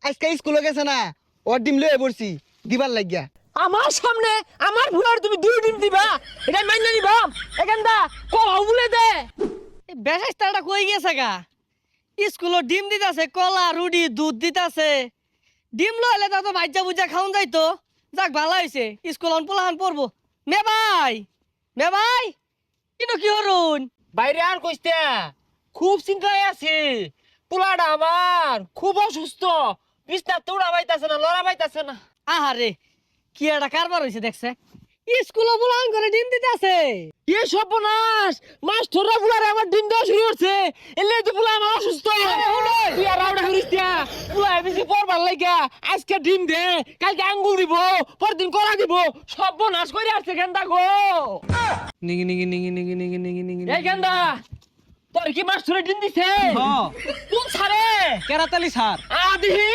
আজকে স্কুলে গেছে না ওর ডিম লয়ে পড়ছি দিবার লাগিয়া। আমার সামনে আমার ভুলার তুমি দুই ডিম দিবা, এটা মাইনা নিবা? এখানটা কলা বলে দে। বেশাইস্তাটা কই গেছে গা? স্কুলে ডিম দিতাছে, কলা রুটি দুধ দিতাছে। ডিম লইলে তা তো ভাজ্যা ভুজা খাওন যাইতো। যাক ভালো হয়েছে, স্কুল পোলাহান পড়বো। মে ভাই কিন্তু কি হরুন? বাইরে আর কইতে খুব চিন্তায় আছি। পোলাটা আমার খুব অসুস্থ, বিছনা তোড়া পাইতাছে না, লড়া পাইতাছে না। আহারে কি একটা কারবার হয়েছে দেখছে, স্কুলে পোলাহান করে ডিম দিতাছে। এ সর্বনাশ, মাস্টাররা পোলারে আমার ডিম দেওয়া শুরু করছে। এলে তো পোলা আমার অসুস্থ। তুই আর আউড়া করিস না, পোলা বেশি পড়বার লাগা আজকে ডিম দে, কালকে আঙ্গুল দিব, পরদিন কলা দিব। সর্বনাশ করে আসছে গেন্দা গো। নিগি নিগি নিগি নিগি নিগি নিগি নিগি এই গেন্দা, তোর কি মাস্টারে ডিম দিছে? কোন সারে? কেরাতালি স্যার। আদিহি